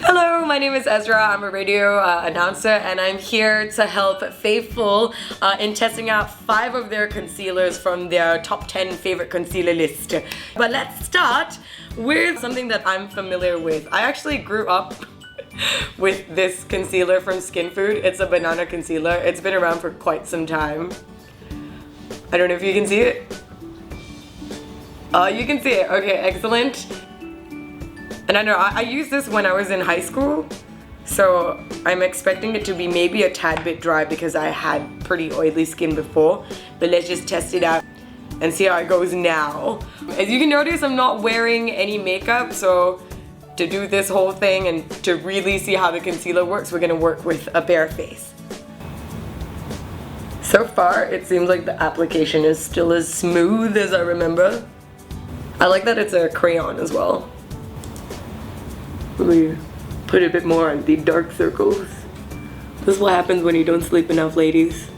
Hello, my name is Ezra. I'm a radio announcer and I'm here to help Favful in testing out 5 of their concealers from their top 10 favorite concealer list. But let's start with something that I'm familiar with. I actually grew up with this concealer from Skinfood. It's a banana concealer. It's been around for quite some time. I don't know if you can see it. You can see it. Okay, excellent. And I know I used this when I was in high school, so I'm expecting it to be maybe a tad bit dry because I had pretty oily skin before. But let's just test it out and see how it goes now. As you can notice, I'm not wearing any makeup, so to do this whole thing and to really see how the concealer works, we're gonna work with a bare face. So far, it seems like the application is still as smooth as I remember. I like that it's a crayon as well. We put a bit more on the dark circles. This is what happens when you don't sleep enough, ladies.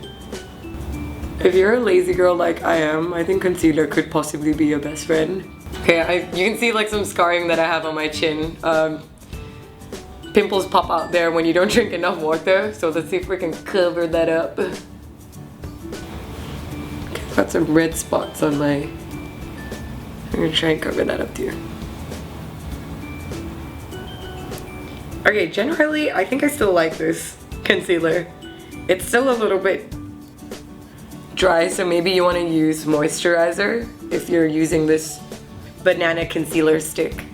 If you're a lazy girl like I am, I think concealer could possibly be your best friend. Okay, you can see like some scarring that I have on my chin. Pimples pop out there when you don't drink enough water, so let's see if we can cover that up. Okay, got some red spots on my... I'm gonna try and cover that up too. Okay, generally, I think I still like this concealer. It's still a little bit dry, so maybe you want to use moisturizer if you're using this banana concealer stick.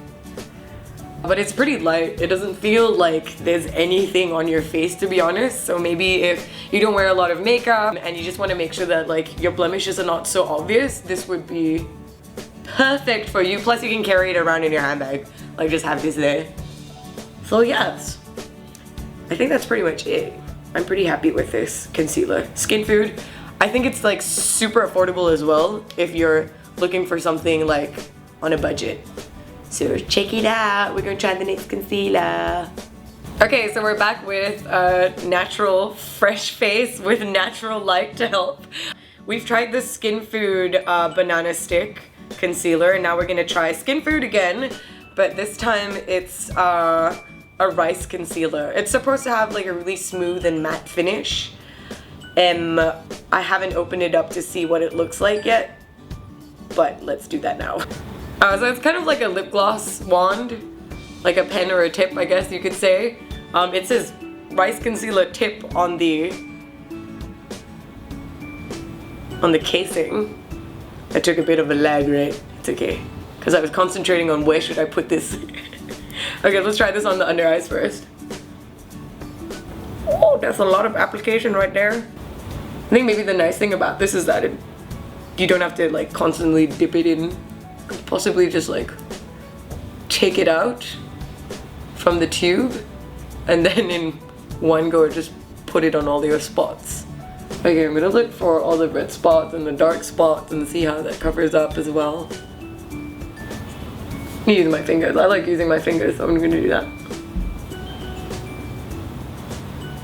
But it's pretty light. It doesn't feel like there's anything on your face, to be honest. So maybe if you don't wear a lot of makeup and you just want to make sure that like your blemishes are not so obvious, this would be perfect for you. Plus you can carry it around in your handbag. Like just have this there. So yes, I think that's pretty much it. I'm pretty happy with this concealer. Skinfood, I think it's like super affordable as well if you're looking for something like on a budget. So check it out, we're gonna try the next concealer. Okay, so we're back with a natural, fresh face with natural light to help. We've tried the Skinfood banana stick concealer and now we're gonna try Skinfood again, but this time it's a rice concealer. It's supposed to have like a really smooth and matte finish. I haven't opened it up to see what it looks like yet, but let's do that now. So it's kind of like a lip gloss wand, like a pen or a tip, I guess you could say. It says rice concealer tip on the casing. I took a bit of a lag, right? It's okay, because I was concentrating on where should I put this. Okay, let's try this on the under eyes first. Oh, that's a lot of application right there. I think maybe the nice thing about this is that you don't have to like constantly dip it in. Possibly just like take it out from the tube and then in one go just put it on all your spots. Okay, I'm gonna look for all the red spots and the dark spots and see how that covers up as well. I'm using my fingers. I like using my fingers, so I'm gonna do that.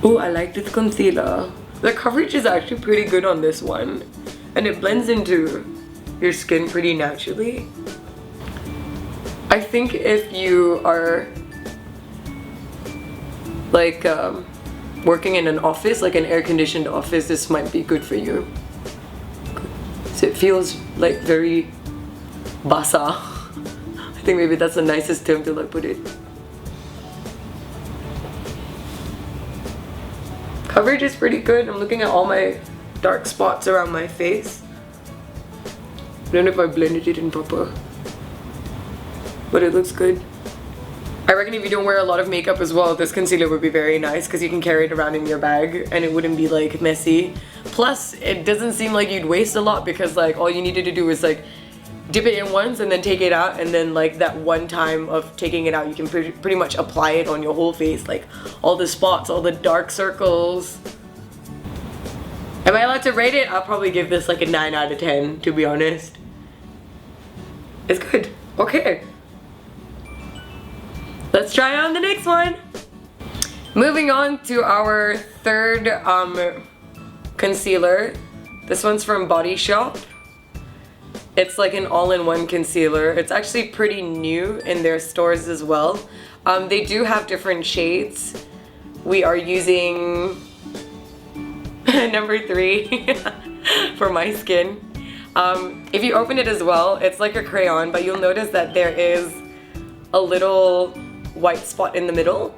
Oh, I like this concealer. The coverage is actually pretty good on this one, and it blends into your skin pretty naturally. I think if you are like working in an office, like an air-conditioned office, this might be good for you. So it feels like very basa. I think maybe that's the nicest term to like put it. Coverage is pretty good. I'm looking at all my dark spots around my face. I don't know if I blended it in proper, but it looks good. I reckon if you don't wear a lot of makeup as well, this concealer would be very nice because you can carry it around in your bag and it wouldn't be like messy. Plus, it doesn't seem like you'd waste a lot because like all you needed to do is like dip it in once and then take it out, and then like that one time of taking it out you can pretty much apply it on your whole face, like all the spots, all the dark circles. Am I allowed to rate it? I'll probably give this like a 9 out of 10, to be honest. It's good. Okay. Let's try on the next one. Moving on to our third concealer. This one's from Body Shop. It's like an all-in-one concealer. It's actually pretty new in their stores as well. They do have different shades. We are using number 3 for my skin. If you open it as well, it's like a crayon, but you'll notice that there is a little white spot in the middle,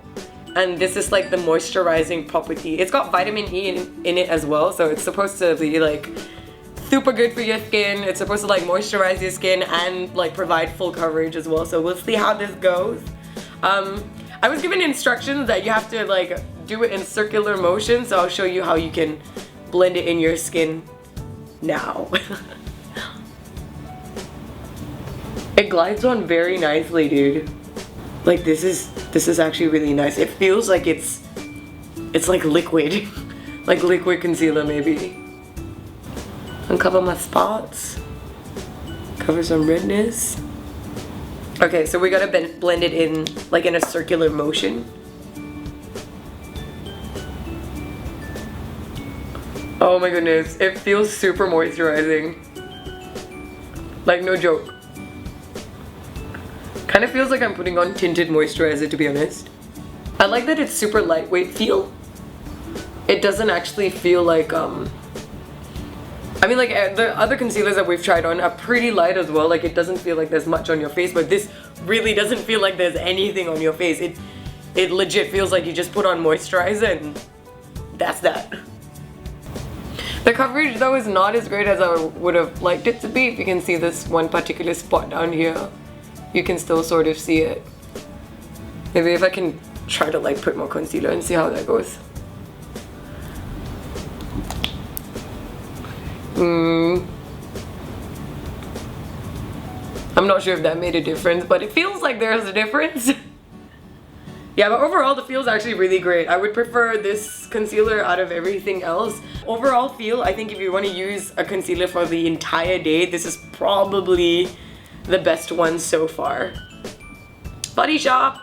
and this is like the moisturizing property. It's got vitamin E in it as well, so it's supposed to be like super good for your skin. It's supposed to like moisturize your skin and like provide full coverage as well. So we'll see how this goes. I was given instructions that you have to like do it in circular motion, so I'll show you how you can blend it in your skin now. It glides on very nicely, dude. Like this is actually really nice. It feels like it's like liquid. Like liquid concealer maybe. Uncover my spots. Cover some redness. Okay, so we gotta blend it in like in a circular motion. Oh my goodness, it feels super moisturizing. Like no joke. Kind of feels like I'm putting on tinted moisturizer, to be honest. I like that it's super lightweight feel. It doesn't actually feel like I mean, like the other concealers that we've tried on are pretty light as well. Like it doesn't feel like there's much on your face, but this really doesn't feel like there's anything on your face. It legit feels like you just put on moisturizer and that's that. The coverage though is not as great as I would have liked it to be. If you can see this one particular spot down here, you can still sort of see it. Maybe if I can try to like put more concealer and see how that goes. I'm not sure if that made a difference, but it feels like there's a difference. Yeah, but overall the feel is actually really great. I would prefer this concealer out of everything else. Overall feel, I think if you want to use a concealer for the entire day, this is probably the best one so far. Body Shop!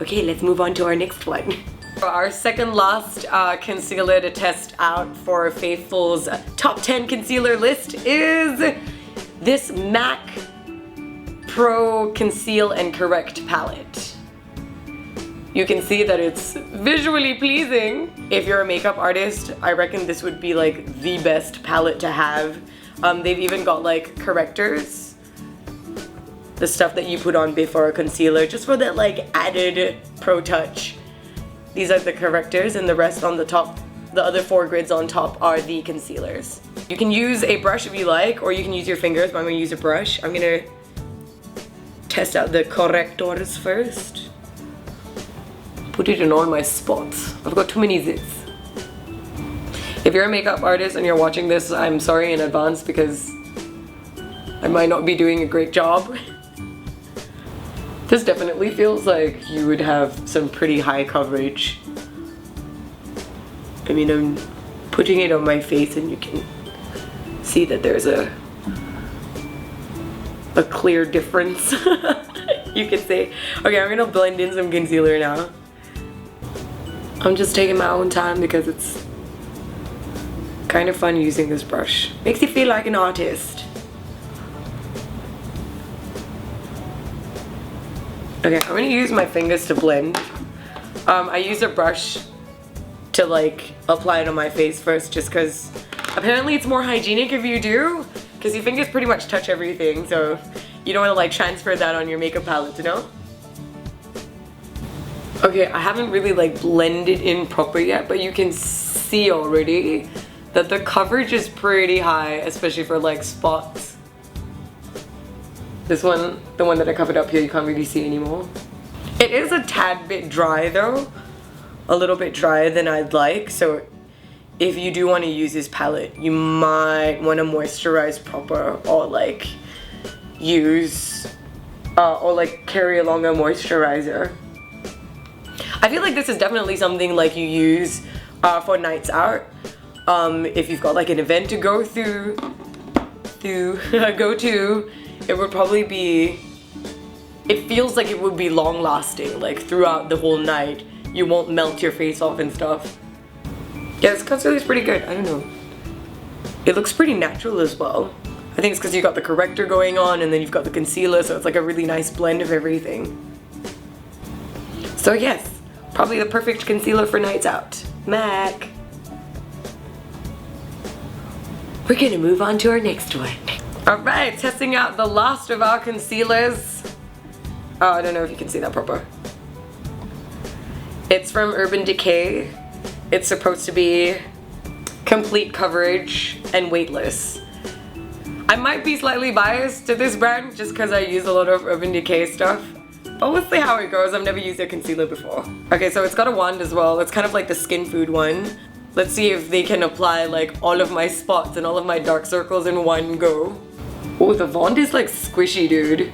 Okay, let's move on to our next one. Our second last concealer to test out for Favful's top 10 concealer list is this MAC Pro Conceal and Correct palette. You can see that it's visually pleasing. If you're a makeup artist, I reckon this would be like the best palette to have. They've even got like correctors. The stuff that you put on before a concealer, just for that like added pro touch. These are the correctors and the rest on the top, the other 4 grids on top are the concealers. You can use a brush if you like, or you can use your fingers, but I'm gonna use a brush. I'm gonna test out the correctors first. Put it in all my spots. I've got too many zits. If you're a makeup artist and you're watching this, I'm sorry in advance because I might not be doing a great job. This definitely feels like you would have some pretty high coverage. I mean, I'm putting it on my face and you can see that there's a clear difference, you could say. Okay, I'm gonna blend in some concealer now. I'm just taking my own time because it's kind of fun using this brush. Makes you feel like an artist. Okay, I'm gonna use my fingers to blend. I use a brush to like apply it on my face first just because apparently it's more hygienic if you do, because your fingers pretty much touch everything, so you don't want to like transfer that on your makeup palette, you know? Okay, I haven't really like blended in proper yet, but you can see already that the coverage is pretty high, especially for like spots. This one, the one that I covered up here, you can't really see anymore. It is a tad bit dry though. A little bit drier than I'd like, so if you do want to use this palette, you might want to moisturize proper or like use, or like carry along a moisturizer. I feel like this is definitely something like you use for nights out. If you've got like an event to go to, it would probably be, it feels like it would be long lasting, like throughout the whole night. You won't melt your face off and stuff. Yeah, this concealer is pretty good, I don't know. It looks pretty natural as well. I think it's because you got the corrector going on and then you've got the concealer, so it's like a really nice blend of everything. So yes, probably the perfect concealer for nights out. MAC. We're gonna move on to our next one. Alright, testing out the last of our concealers. Oh, I don't know if you can see that proper. It's from Urban Decay. It's supposed to be complete coverage and weightless. I might be slightly biased to this brand just because I use a lot of Urban Decay stuff. But we'll see how it goes. I've never used their concealer before. Okay, so it's got a wand as well. It's kind of like the Skinfood one. Let's see if they can apply like all of my spots and all of my dark circles in one go. Oh, the wand is like squishy, dude.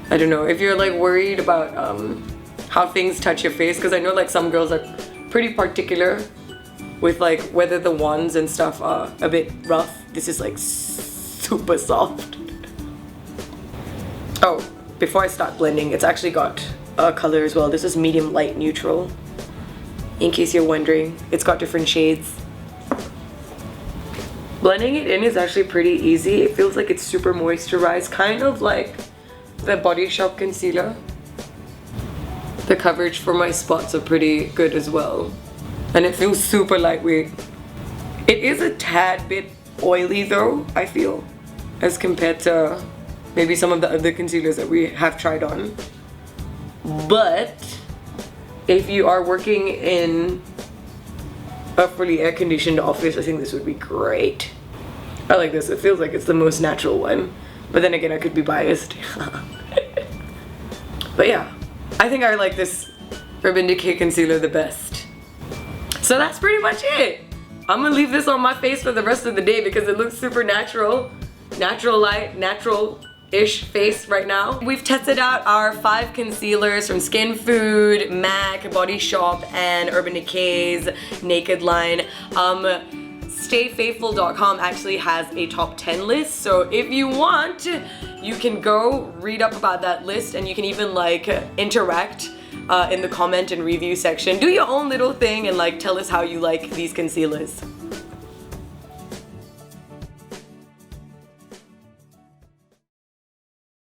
I don't know if you're like worried about how things touch your face, because I know like some girls are pretty particular with like whether the wands and stuff are a bit rough. This is like super soft. Oh, before I start blending, it's actually got a color as well. This is medium light neutral. In case you're wondering, it's got different shades. Blending it in is actually pretty easy. It feels like it's super moisturized, kind of like the Body Shop concealer. The coverage for my spots are pretty good as well. And it feels super lightweight. It is a tad bit oily though, I feel, as compared to maybe some of the other concealers that we have tried on. But if you are working in a fully air-conditioned office, I think this would be great. I like this. It feels like it's the most natural one. But then again, I could be biased. But yeah, I think I like this Urban Decay concealer the best. So that's pretty much it. I'm gonna leave this on my face for the rest of the day because it looks super natural. Natural light, natural-ish face right now. We've tested out our 5 concealers from Skinfood, MAC, Body Shop, and Urban Decay's Naked line. StayFavful.com actually has a top 10 list, so if you want, you can go read up about that list, and you can even like interact in the comment and review section. Do your own little thing and like tell us how you like these concealers.